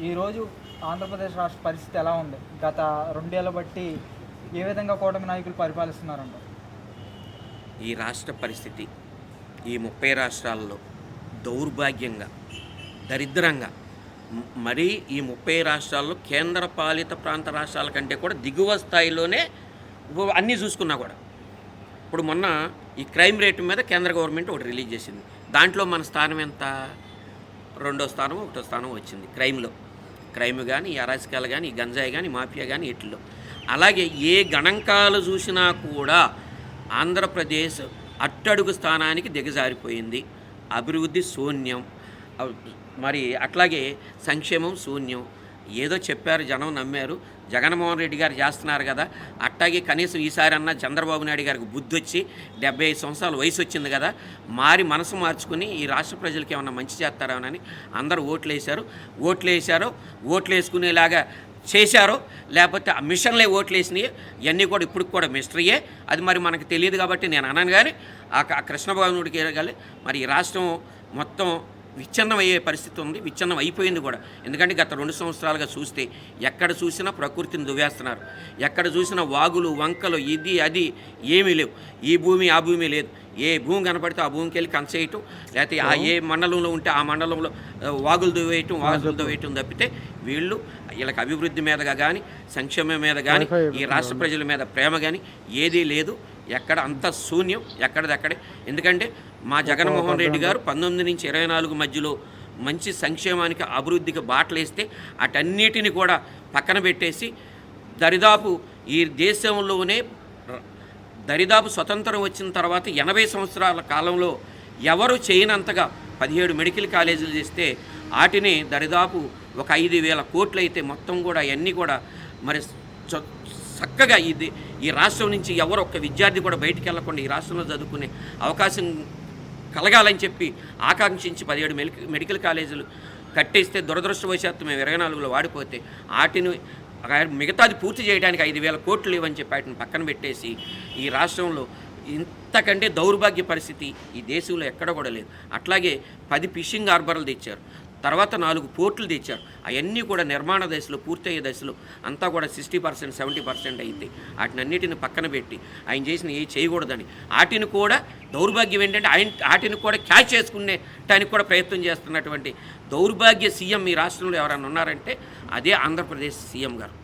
ఈరోజు ఆంధ్రప్రదేశ్ రాష్ట్ర పరిస్థితి ఎలా ఉంది? గత 2 ఏళ్ల బట్టి ఏ విధంగా కూటమి నాయకులు పరిపాలిస్తున్నారంటారు? ఈ రాష్ట్ర పరిస్థితి ఈ 30 రాష్ట్రాల్లో దౌర్భాగ్యంగా, దరిద్రంగా, మరీ ఈ 30 రాష్ట్రాల్లో కేంద్ర పాలిత ప్రాంత రాష్ట్రాల కంటే కూడా దిగువ స్థాయిలోనే అన్నీ చూసుకున్నా కూడా. ఇప్పుడు మొన్న ఈ క్రైమ్ రేటు మీద కేంద్ర గవర్నమెంట్ ఒకటి రిలీజ్ చేసింది. దాంట్లో మన స్థానం ఎంత? 2వ స్థానం 1వ స్థానం వచ్చింది క్రైమ్లో. క్రైమ్ కానీ, ఈ అరాచకాలు కానీ, ఈ గంజాయి కానీ, మాఫియా కానీ వీటిల్లో. అలాగే ఏ గణాంకాలు చూసినా కూడా ఆంధ్రప్రదేశ్ అట్టడుగు స్థానానికి దిగజారిపోయింది. అభివృద్ధి శూన్యం, మరి అట్లాగే సంక్షేమం శూన్యం. ఏదో చెప్పారు, జనం నమ్మారు, జగన్మోహన్ రెడ్డి గారు చేస్తున్నారు కదా, అట్టాగే కనీసం ఈసారన్నా చంద్రబాబు నాయుడు గారికి బుద్ధి వచ్చి 75 సంవత్సరాల వయసు వచ్చింది కదా, మనసు మార్చుకుని ఈ రాష్ట్ర ప్రజలకి ఏమన్నా మంచి చేస్తారని అందరూ ఓట్లు వేసుకునేలాగా చేశారో, లేకపోతే ఆ మిషన్లే ఓట్లు వేసినాయి, ఇవన్నీ కూడా ఇప్పుడు కూడా మిస్టరీయే. అది మరి మనకు తెలియదు కాబట్టి నేను అన్నాను. కానీ ఆ కృష్ణబాబునుడికి ఎరగాలి. మరి ఈ రాష్ట్రం మొత్తం విచ్ఛిన్నం అయ్యే పరిస్థితి ఉంది, విచ్ఛిన్నం అయిపోయింది కూడా. ఎందుకంటే గత 2 సంవత్సరాలుగా చూస్తే ఎక్కడ చూసినా ప్రకృతిని దువ్వేస్తున్నారు. ఎక్కడ చూసినా వాగులు, వంకలు, ఇది అది ఏమీ లేవు. ఈ భూమి ఆ భూమి లేదు. ఏ భూమి కనపడితే ఆ భూమికి వెళ్ళి కంచేయటం, లేకపోతే ఏ మండలంలో ఉంటే ఆ మండలంలో వాగులు దువ్వేయటం తప్పితే వీళ్ళకి అభివృద్ధి మీదగా కానీ, సంక్షేమం మీద కానీ, ఈ రాష్ట్ర ప్రజల మీద ప్రేమ కానీ ఏదీ లేదు. ఎక్కడ అంత శూన్యం, ఎక్కడిదక్కడే. ఎందుకంటే మా జగన్మోహన్ రెడ్డి గారు 19 నుంచి 24 మధ్యలో మంచి సంక్షేమానికి, అభివృద్ధికి బాటలేస్తే అటన్నిటిని కూడా పక్కన పెట్టేసి దరిదాపు ఈ దేశంలోనే స్వతంత్రం వచ్చిన తర్వాత 80 సంవత్సరాల కాలంలో ఎవరు చేయనంతగా 17 మెడికల్ కాలేజీలు చేస్తే వాటిని దరిదాపు ఒక 5,000 కోట్లు అయితే మొత్తం కూడా అవన్నీ కూడా మరి చక్కగా ఈ రాష్ట్రం నుంచి ఎవరు ఒక్క విద్యార్థి కూడా బయటికి వెళ్లకుండా ఈ రాష్ట్రంలో చదువుకునే అవకాశం కలగాలని చెప్పి ఆకాంక్షించి 17 మెడికల్ కాలేజీలు కట్టేస్తే దురదృష్టవశాత్తు మేము 24లో వాడిపోతే వాటిని మిగతాది పూర్తి చేయడానికి 5,000 కోట్లు లేవని చెప్పి వాటిని పక్కన పెట్టేసి ఈ రాష్ట్రంలో ఇంతకంటే దౌర్భాగ్య పరిస్థితి ఈ దేశంలో ఎక్కడ కూడా లేదు. అట్లాగే 10 ఫిషింగ్ హార్బర్లు తెచ్చారు, తర్వాత 4 పోర్టులు తెచ్చారు. అవన్నీ కూడా నిర్మాణ దశలో, పూర్తయ్యే దశలో అంతా కూడా 60%, 70% అయితే వాటిని అన్నిటిని పక్కన పెట్టి ఆయన చేసిన ఏ చేయకూడదని వాటిని కూడా దౌర్భాగ్యం ఏంటంటే వాటిని కూడా క్యాచ్ చేసుకునేటానికి కూడా ప్రయత్నం చేస్తున్నటువంటి దౌర్భాగ్య సీఎం ఈ రాష్ట్రంలో ఎవరైనా ఉన్నారంటే అదే ఆంధ్రప్రదేశ్ సీఎం గారు.